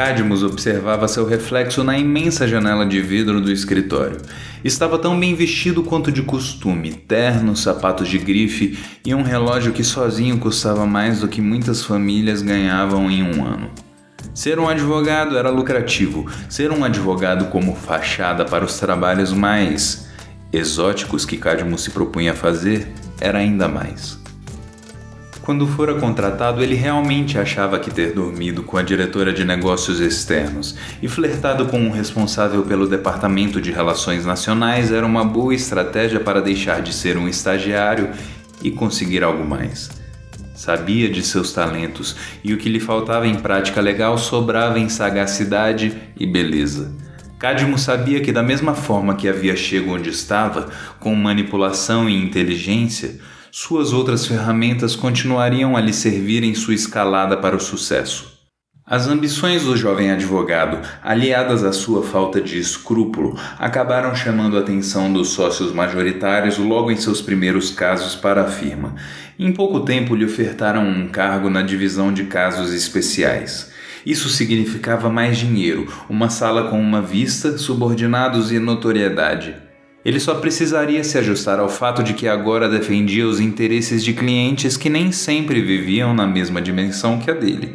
Cadmus observava seu reflexo na imensa janela de vidro do escritório. Estava tão bem vestido quanto de costume, terno, sapatos de grife e um relógio que sozinho custava mais do que muitas famílias ganhavam em um ano. Ser um advogado era lucrativo. Ser um advogado como fachada para os trabalhos mais exóticos que Cadmus se propunha a fazer era ainda mais. Quando fora contratado, ele realmente achava que ter dormido com a diretora de negócios externos e flertado com o responsável pelo departamento de relações nacionais era uma boa estratégia para deixar de ser um estagiário e conseguir algo mais. Sabia de seus talentos e o que lhe faltava em prática legal sobrava em sagacidade e beleza. Cadmus sabia que da mesma forma que havia chego onde estava, com manipulação e inteligência, suas outras ferramentas continuariam a lhe servir em sua escalada para o sucesso. As ambições do jovem advogado, aliadas à sua falta de escrúpulo, acabaram chamando a atenção dos sócios majoritários logo em seus primeiros casos para a firma. Em pouco tempo lhe ofertaram um cargo na divisão de casos especiais. Isso significava mais dinheiro, uma sala com uma vista, subordinados e notoriedade. Ele só precisaria se ajustar ao fato de que agora defendia os interesses de clientes que nem sempre viviam na mesma dimensão que a dele,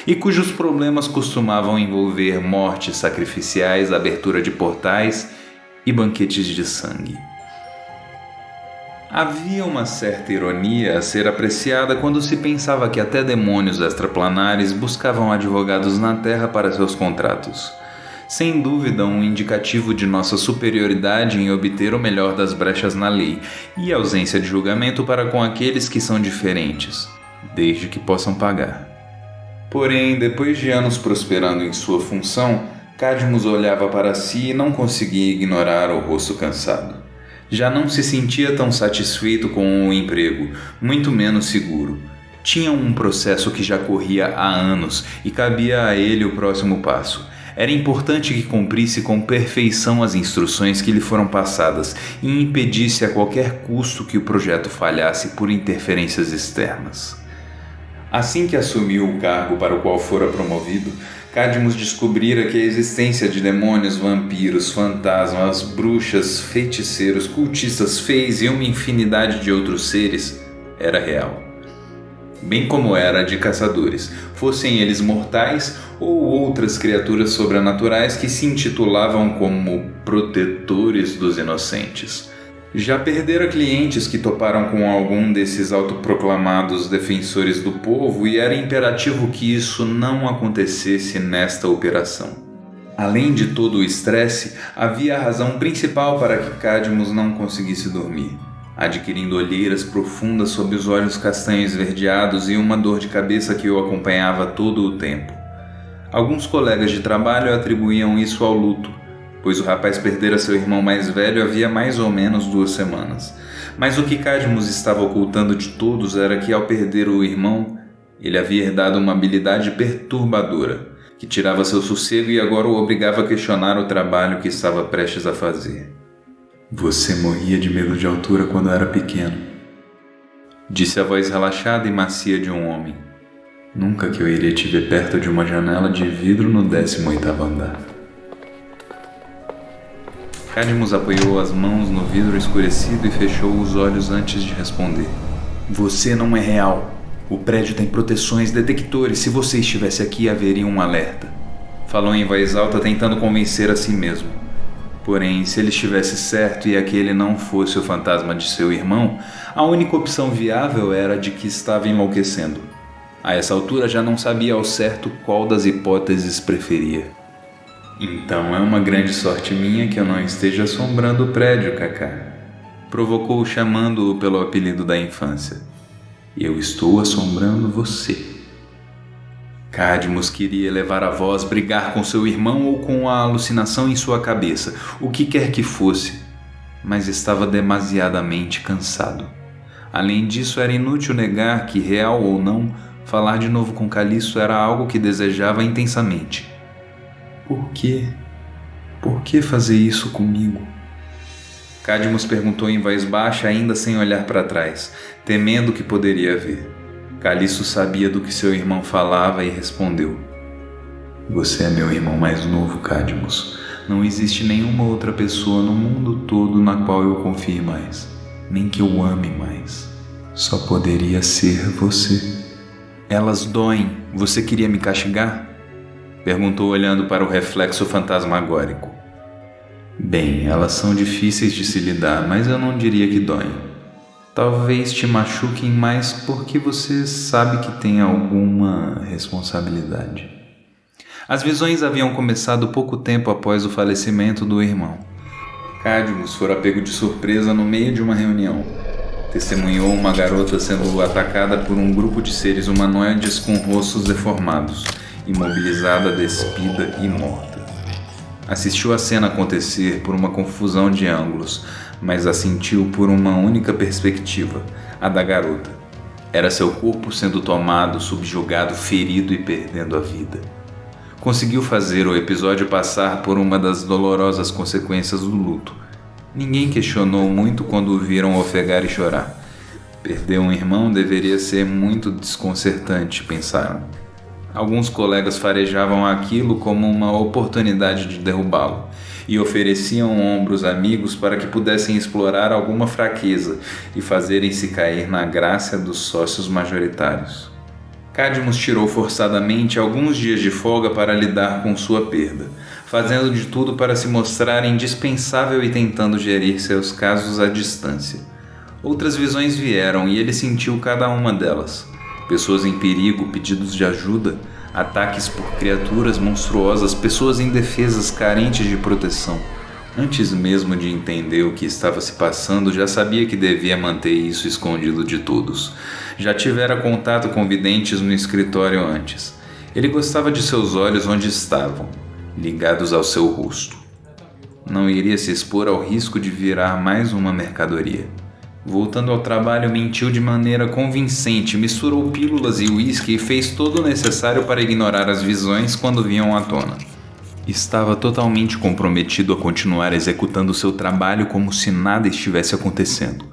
e cujos problemas costumavam envolver mortes sacrificiais, abertura de portais e banquetes de sangue. Havia uma certa ironia a ser apreciada quando se pensava que até demônios extraplanares buscavam advogados na Terra para seus contratos. Sem dúvida, um indicativo de nossa superioridade em obter o melhor das brechas na lei e ausência de julgamento para com aqueles que são diferentes, desde que possam pagar. Porém, depois de anos prosperando em sua função, Cadmus olhava para si e não conseguia ignorar o rosto cansado. Já não se sentia tão satisfeito com o emprego, muito menos seguro. Tinha um processo que já corria há anos e cabia a ele o próximo passo. Era importante que cumprisse com perfeição as instruções que lhe foram passadas e impedisse a qualquer custo que o projeto falhasse por interferências externas. Assim que assumiu o cargo para o qual fora promovido, Cadmus descobrira que a existência de demônios, vampiros, fantasmas, bruxas, feiticeiros, cultistas, feis e uma infinidade de outros seres era real. Bem como era de caçadores, fossem eles mortais ou outras criaturas sobrenaturais que se intitulavam como protetores dos inocentes. Já perdera clientes que toparam com algum desses autoproclamados defensores do povo e era imperativo que isso não acontecesse nesta operação. Além de todo o estresse, havia a razão principal para que Cadmus não conseguisse dormir, adquirindo olheiras profundas sob os olhos castanho esverdeados e uma dor de cabeça que o acompanhava todo o tempo. Alguns colegas de trabalho atribuíam isso ao luto, pois o rapaz perdera seu irmão mais velho havia mais ou menos 2 semanas. Mas o que Cadmus estava ocultando de todos era que, ao perder o irmão, ele havia herdado uma habilidade perturbadora, que tirava seu sossego e agora o obrigava a questionar o trabalho que estava prestes a fazer. "Você morria de medo de altura quando era pequeno", disse a voz relaxada e macia de um homem. "Nunca que eu iria te ver perto de uma janela de vidro no 18º andar." Cadmus apoiou as mãos no vidro escurecido e fechou os olhos antes de responder. "Você não é real. O prédio tem proteções, detectores. Se você estivesse aqui, haveria um alerta." Falou em voz alta, tentando convencer a si mesmo. Porém, se ele estivesse certo e aquele não fosse o fantasma de seu irmão, a única opção viável era a de que estava enlouquecendo. A essa altura já não sabia ao certo qual das hipóteses preferia. "Então é uma grande sorte minha que eu não esteja assombrando o prédio, Kaká", provocou chamando-o pelo apelido da infância. "Eu estou assombrando você." Cadmus queria elevar a voz, brigar com seu irmão ou com a alucinação em sua cabeça, o que quer que fosse, mas estava demasiadamente cansado. Além disso, era inútil negar que, real ou não, falar de novo com Calisto era algo que desejava intensamente. Por quê? Por que fazer isso comigo? Cadmus perguntou em voz baixa, ainda sem olhar para trás, temendo o que poderia ver. Calisto sabia do que seu irmão falava e respondeu: Você é meu irmão mais novo, Cadmus. Não existe nenhuma outra pessoa no mundo todo na qual eu confie mais, nem que eu ame mais. Só poderia ser você. Elas doem. Você queria me castigar? Perguntou olhando para o reflexo fantasmagórico. Bem, elas são difíceis de se lidar, mas eu não diria que doem. Talvez te machuquem mais porque você sabe que tem alguma responsabilidade. As visões haviam começado pouco tempo após o falecimento do irmão. Cadmus fora pego de surpresa no meio de uma reunião. Testemunhou uma garota sendo atacada por um grupo de seres humanoides com rostos deformados, imobilizada, despida e morta. Assistiu a cena acontecer por uma confusão de ângulos, mas a sentiu por uma única perspectiva, a da garota. Era seu corpo sendo tomado, subjugado, ferido e perdendo a vida. Conseguiu fazer o episódio passar por uma das dolorosas consequências do luto. Ninguém questionou muito quando o viram ofegar e chorar. Perder um irmão deveria ser muito desconcertante, pensaram. Alguns colegas farejavam aquilo como uma oportunidade de derrubá-lo e ofereciam ombros amigos para que pudessem explorar alguma fraqueza e fazerem-se cair na graça dos sócios majoritários. Cadmus tirou forçadamente alguns dias de folga para lidar com sua perda, fazendo de tudo para se mostrar indispensável e tentando gerir seus casos à distância. Outras visões vieram e ele sentiu cada uma delas. Pessoas em perigo, pedidos de ajuda, ataques por criaturas monstruosas, pessoas indefesas carentes de proteção. Antes mesmo de entender o que estava se passando, já sabia que devia manter isso escondido de todos. Já tivera contato com videntes no escritório antes. Ele gostava de seus olhos onde estavam, ligados ao seu rosto. Não iria se expor ao risco de virar mais uma mercadoria. Voltando ao trabalho, mentiu de maneira convincente, misturou pílulas e uísque e fez todo o necessário para ignorar as visões quando vinham à tona. Estava totalmente comprometido a continuar executando seu trabalho como se nada estivesse acontecendo.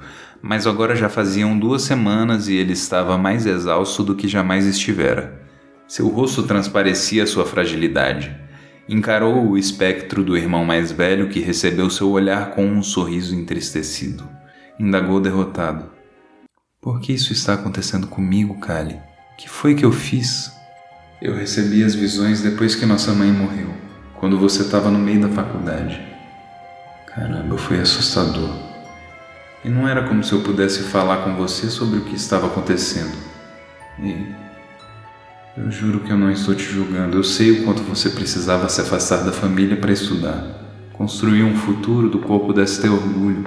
Mas agora já faziam 2 semanas e ele estava mais exausto do que jamais estivera. Seu rosto transparecia sua fragilidade. Encarou o espectro do irmão mais velho que recebeu seu olhar com um sorriso entristecido. Indagou derrotado. Por que isso está acontecendo comigo, Kali? O que foi que eu fiz? Eu recebi as visões depois que nossa mãe morreu, quando você estava no meio da faculdade. Caramba, foi assustador. E não era como se eu pudesse falar com você sobre o que estava acontecendo. E eu juro que eu não estou te julgando. Eu sei o quanto você precisava se afastar da família para estudar. Construir um futuro do qual pudesse ter orgulho.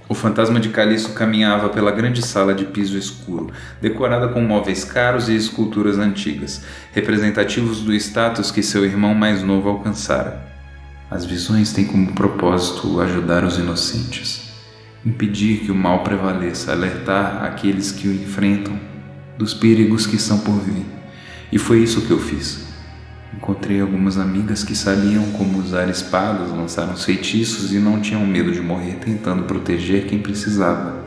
O fantasma de Calisto caminhava pela grande sala de piso escuro, decorada com móveis caros e esculturas antigas, representativos do status que seu irmão mais novo alcançara. As visões têm como propósito ajudar os inocentes, impedir que o mal prevaleça, alertar aqueles que o enfrentam dos perigos que estão por vir. E foi isso que eu fiz. Encontrei algumas amigas que sabiam como usar espadas, lançar uns feitiços e não tinham medo de morrer tentando proteger quem precisava.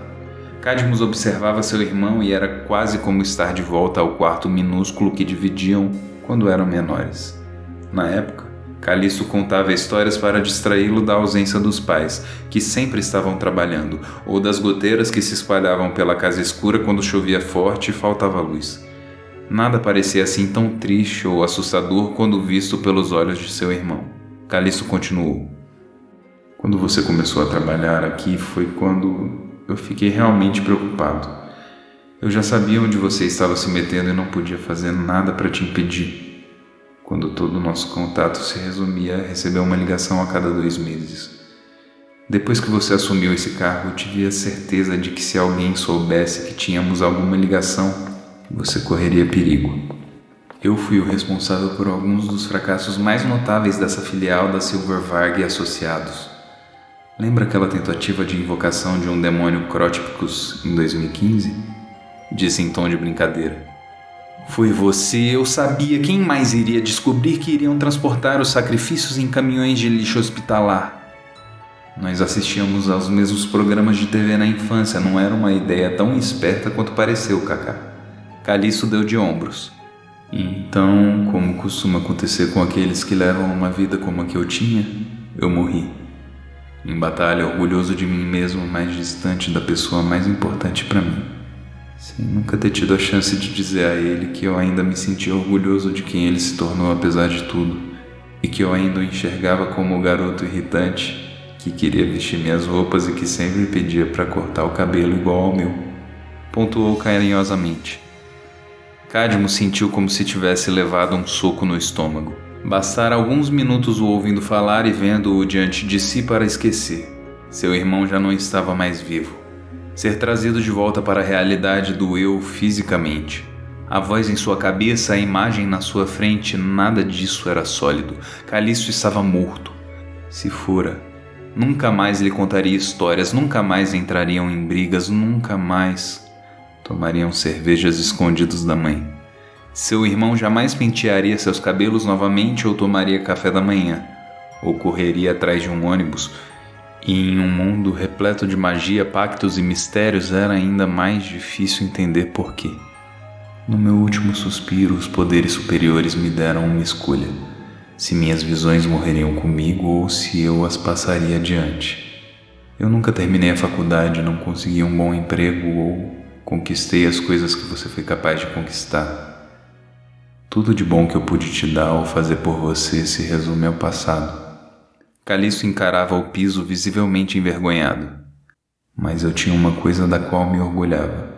Cadmus observava seu irmão e era quase como estar de volta ao quarto minúsculo que dividiam quando eram menores. Na época, Calisto contava histórias para distraí-lo da ausência dos pais, que sempre estavam trabalhando, ou das goteiras que se espalhavam pela casa escura quando chovia forte e faltava luz. Nada parecia assim tão triste ou assustador quando visto pelos olhos de seu irmão. Calisto continuou. Quando você começou a trabalhar aqui foi quando eu fiquei realmente preocupado. Eu já sabia onde você estava se metendo e não podia fazer nada para te impedir. Quando todo o nosso contato se resumia a receber uma ligação a cada 2 meses. Depois que você assumiu esse cargo, eu tive a certeza de que se alguém soubesse que tínhamos alguma ligação, você correria perigo. Eu fui o responsável por alguns dos fracassos mais notáveis dessa filial da Silvervarg e Associados. Lembra aquela tentativa de invocação de um demônio Crótipicus em 2015? Disse em tom de brincadeira. Foi você, eu sabia. Quem mais iria descobrir que iriam transportar os sacrifícios em caminhões de lixo hospitalar? Nós assistíamos aos mesmos programas de TV na infância, não era uma ideia tão esperta quanto pareceu, Kaká. Calisto deu de ombros. Então, como costuma acontecer com aqueles que levam uma vida como a que eu tinha, eu morri. Em batalha, orgulhoso de mim mesmo, mais distante da pessoa mais importante para mim. Sem nunca ter tido a chance de dizer a ele que eu ainda me sentia orgulhoso de quem ele se tornou apesar de tudo, e que eu ainda o enxergava como o garoto irritante que queria vestir minhas roupas e que sempre pedia para cortar o cabelo igual ao meu. Pontuou carinhosamente. Cadmus sentiu como se tivesse levado um soco no estômago. Bastara alguns minutos o ouvindo falar e vendo-o diante de si para esquecer. Seu irmão já não estava mais vivo. Ser trazido de volta para a realidade doeu fisicamente. A voz em sua cabeça, a imagem na sua frente, nada disso era sólido. Callisto estava morto. Se fora, nunca mais lhe contaria histórias, nunca mais entrariam em brigas, nunca mais tomariam cervejas escondidos da mãe. Seu irmão jamais pentearia seus cabelos novamente ou tomaria café da manhã, ou correria atrás de um ônibus. E em um mundo repleto de magia, pactos e mistérios era ainda mais difícil entender por quê. No meu último suspiro, os poderes superiores me deram uma escolha: se minhas visões morreriam comigo ou se eu as passaria adiante. Eu nunca terminei a faculdade, não consegui um bom emprego ou conquistei as coisas que você foi capaz de conquistar. Tudo de bom que eu pude te dar ou fazer por você se resume ao passado. Callisto encarava o piso visivelmente envergonhado. Mas eu tinha uma coisa da qual me orgulhava,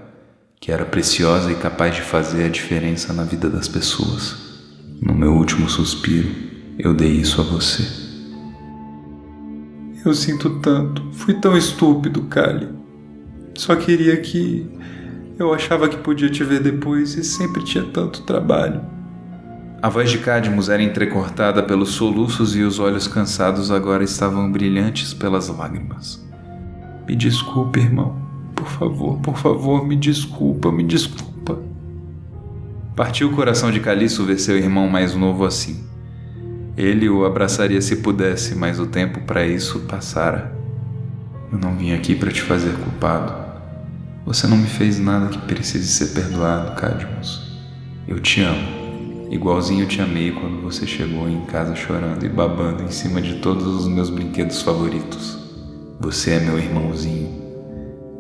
que era preciosa e capaz de fazer a diferença na vida das pessoas. No meu último suspiro, eu dei isso a você. Eu sinto tanto. Fui tão estúpido, Kali. Só queria que... Eu achava que podia te ver depois e sempre tinha tanto trabalho. A voz de Cadmus era entrecortada pelos soluços e os olhos cansados agora estavam brilhantes pelas lágrimas. Me desculpe, irmão. Por favor, me desculpa. Partiu o coração de Callisto ver seu irmão mais novo assim. Ele o abraçaria se pudesse, mas o tempo para isso passara. Eu não vim aqui para te fazer culpado. Você não me fez nada que precise ser perdoado, Cadmus. Eu te amo. Igualzinho eu te amei quando você chegou em casa chorando e babando em cima de todos os meus brinquedos favoritos. Você é meu irmãozinho.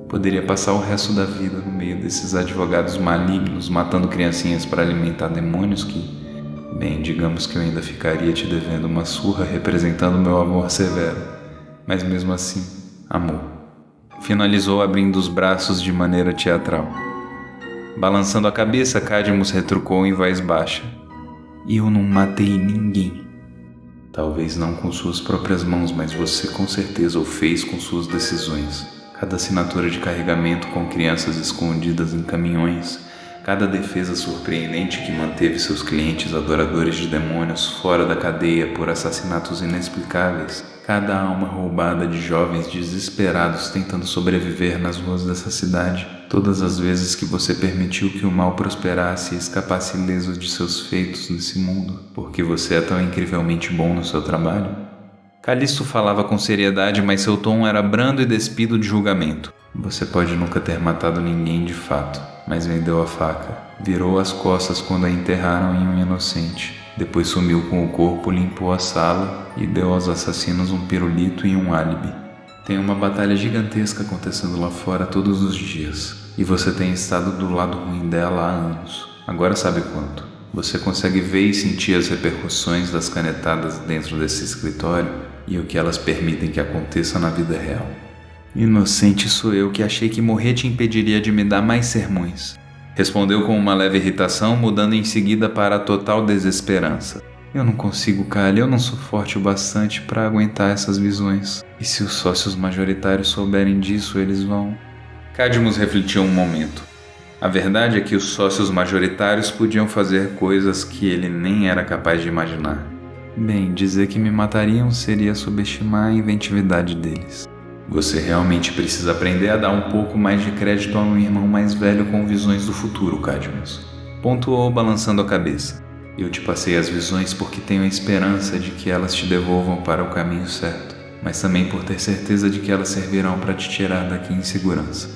Poderia passar o resto da vida no meio desses advogados malignos matando criancinhas para alimentar demônios que, bem, digamos que eu ainda ficaria te devendo uma surra representando meu amor severo. Mas mesmo assim, amor. Finalizou abrindo os braços de maneira teatral. Balançando a cabeça, Cadmus retrucou em voz baixa: eu não matei ninguém. Talvez não com suas próprias mãos, mas você com certeza o fez com suas decisões. Cada assinatura de carregamento com crianças escondidas em caminhões, cada defesa surpreendente que manteve seus clientes adoradores de demônios fora da cadeia por assassinatos inexplicáveis, cada alma roubada de jovens desesperados tentando sobreviver nas ruas dessa cidade, todas as vezes que você permitiu que o mal prosperasse e escapasse ileso de seus feitos nesse mundo, porque você é tão incrivelmente bom no seu trabalho. Callisto falava com seriedade, mas seu tom era brando e despido de julgamento. Você pode nunca ter matado ninguém de fato, mas vendeu a faca, virou as costas quando a enterraram em um inocente. Depois sumiu com o corpo, limpou a sala e deu aos assassinos um pirulito e um álibi. Tem uma batalha gigantesca acontecendo lá fora todos os dias, e você tem estado do lado ruim dela há anos. Agora sabe quanto. Você consegue ver e sentir as repercussões das canetadas dentro desse escritório e o que elas permitem que aconteça na vida real. Inocente sou eu que achei que morrer te impediria de me dar mais sermões. Respondeu com uma leve irritação, mudando em seguida para a total desesperança. Eu não consigo, Kali, eu não sou forte o bastante para aguentar essas visões. E se os sócios majoritários souberem disso, eles vão... Cadmus refletiu um momento. A verdade é que os sócios majoritários podiam fazer coisas que ele nem era capaz de imaginar. Bem, dizer que me matariam seria subestimar a inventividade deles. Você realmente precisa aprender a dar um pouco mais de crédito a um irmão mais velho com visões do futuro, Cadmus. Pontuou balançando a cabeça. Eu te passei as visões porque tenho a esperança de que elas te devolvam para o caminho certo, mas também por ter certeza de que elas servirão para te tirar daqui em segurança.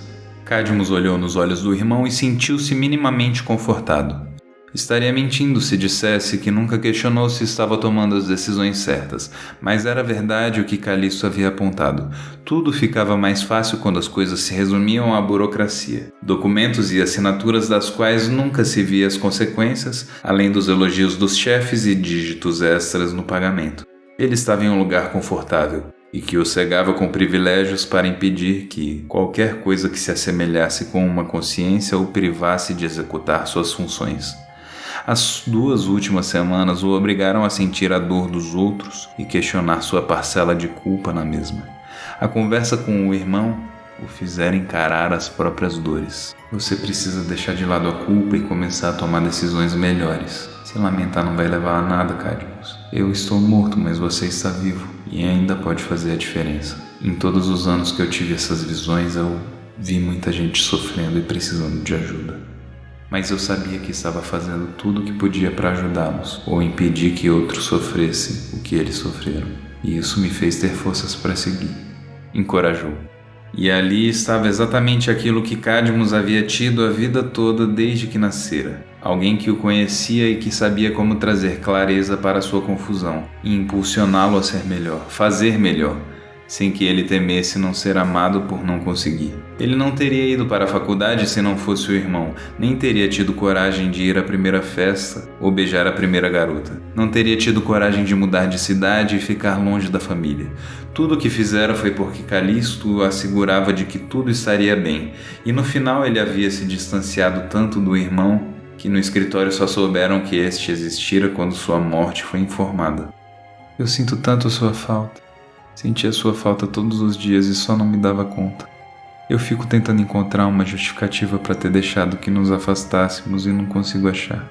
Cadmus olhou nos olhos do irmão e sentiu-se minimamente confortado. Estaria mentindo se dissesse que nunca questionou se estava tomando as decisões certas, mas era verdade o que Callisto havia apontado. Tudo ficava mais fácil quando as coisas se resumiam à burocracia. Documentos e assinaturas das quais nunca se via as consequências, além dos elogios dos chefes e dígitos extras no pagamento. Ele estava em um lugar confortável e que o cegava com privilégios para impedir que qualquer coisa que se assemelhasse com uma consciência o privasse de executar suas funções. As 2 últimas semanas o obrigaram a sentir a dor dos outros e questionar sua parcela de culpa na mesma. A conversa com o irmão o fizera encarar as próprias dores. Você precisa deixar de lado a culpa e começar a tomar decisões melhores. Se lamentar não vai levar a nada, Cadmus. Eu estou morto, mas você está vivo e ainda pode fazer a diferença. Em todos os anos que eu tive essas visões, eu vi muita gente sofrendo e precisando de ajuda. Mas eu sabia que estava fazendo tudo o que podia para ajudá-los, ou impedir que outros sofressem o que eles sofreram. E isso me fez ter forças para seguir. Encorajou. E ali estava exatamente aquilo que Cadmus havia tido a vida toda desde que nascera. Alguém que o conhecia e que sabia como trazer clareza para sua confusão e impulsioná-lo a ser melhor, fazer melhor, sem que ele temesse não ser amado por não conseguir. Ele não teria ido para a faculdade se não fosse o irmão, nem teria tido coragem de ir à primeira festa ou beijar a primeira garota. Não teria tido coragem de mudar de cidade e ficar longe da família. Tudo o que fizera foi porque Callisto o assegurava de que tudo estaria bem, e no final ele havia se distanciado tanto do irmão que no escritório só souberam que este existira quando sua morte foi informada. Eu sinto tanto sua falta. Sentia sua falta todos os dias e só não me dava conta. Eu fico tentando encontrar uma justificativa para ter deixado que nos afastássemos e não consigo achar.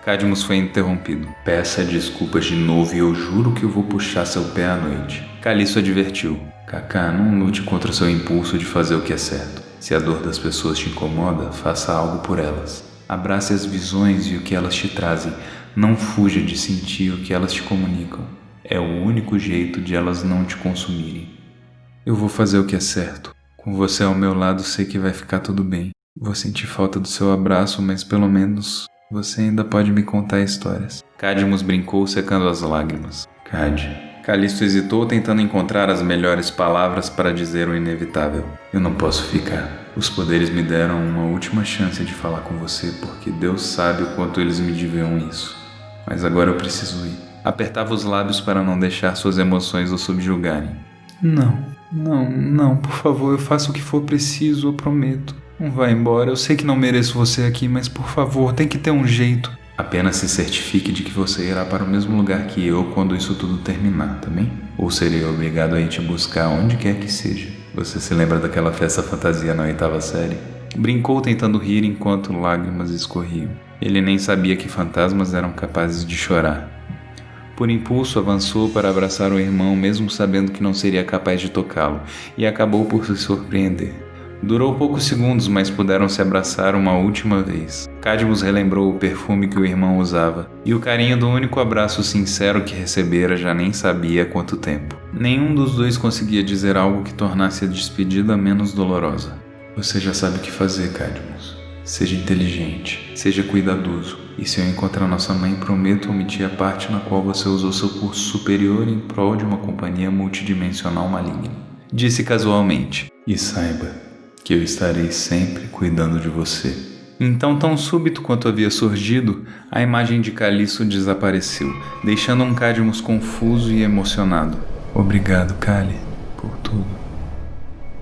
Cadmus foi interrompido. Peça desculpas de novo e eu juro que eu vou puxar seu pé à noite. Callisto advertiu. Kaká, não lute contra seu impulso de fazer o que é certo. Se a dor das pessoas te incomoda, faça algo por elas. Abrace as visões e o que elas te trazem. Não fuja de sentir o que elas te comunicam. É o único jeito de elas não te consumirem. Eu vou fazer o que é certo. Com você ao meu lado, sei que vai ficar tudo bem. Vou sentir falta do seu abraço, mas pelo menos você ainda pode me contar histórias. Cadmus brincou, secando as lágrimas. Callisto hesitou, tentando encontrar as melhores palavras para dizer o inevitável. Eu não posso ficar. Os poderes me deram uma última chance de falar com você, porque Deus sabe o quanto eles me deviam isso. Mas agora eu preciso ir. Apertava os lábios para não deixar suas emoções o subjugarem. Não, por favor, eu faço o que for preciso, eu prometo. Não vá embora, eu sei que não mereço você aqui, mas por favor, tem que ter um jeito. Apenas se certifique de que você irá para o mesmo lugar que eu quando isso tudo terminar, tá bem? Ou serei obrigado a ir te buscar onde quer que seja. Você se lembra daquela festa fantasia na 8ª série? Brincou tentando rir enquanto lágrimas escorriam. Ele nem sabia que fantasmas eram capazes de chorar. Por impulso, avançou para abraçar o irmão, mesmo sabendo que não seria capaz de tocá-lo, e acabou por se surpreender. Durou poucos segundos, mas puderam se abraçar uma última vez. Cadmus relembrou o perfume que o irmão usava, e o carinho do único abraço sincero que recebera já nem sabia há quanto tempo. Nenhum dos dois conseguia dizer algo que tornasse a despedida menos dolorosa. Você já sabe o que fazer, Cadmus. Seja inteligente, seja cuidadoso. E se eu encontrar nossa mãe, prometo omitir a parte na qual você usou seu curso superior em prol de uma companhia multidimensional maligna. Disse casualmente. E saiba que eu estarei sempre cuidando de você. Então, tão súbito quanto havia surgido, a imagem de Callisto desapareceu, deixando um Cadmus confuso e emocionado. Obrigado, Cali, por tudo.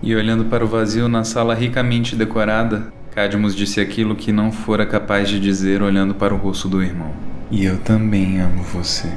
E olhando para o vazio na sala ricamente decorada, Cadmus disse aquilo que não fora capaz de dizer olhando para o rosto do irmão. E eu também amo você.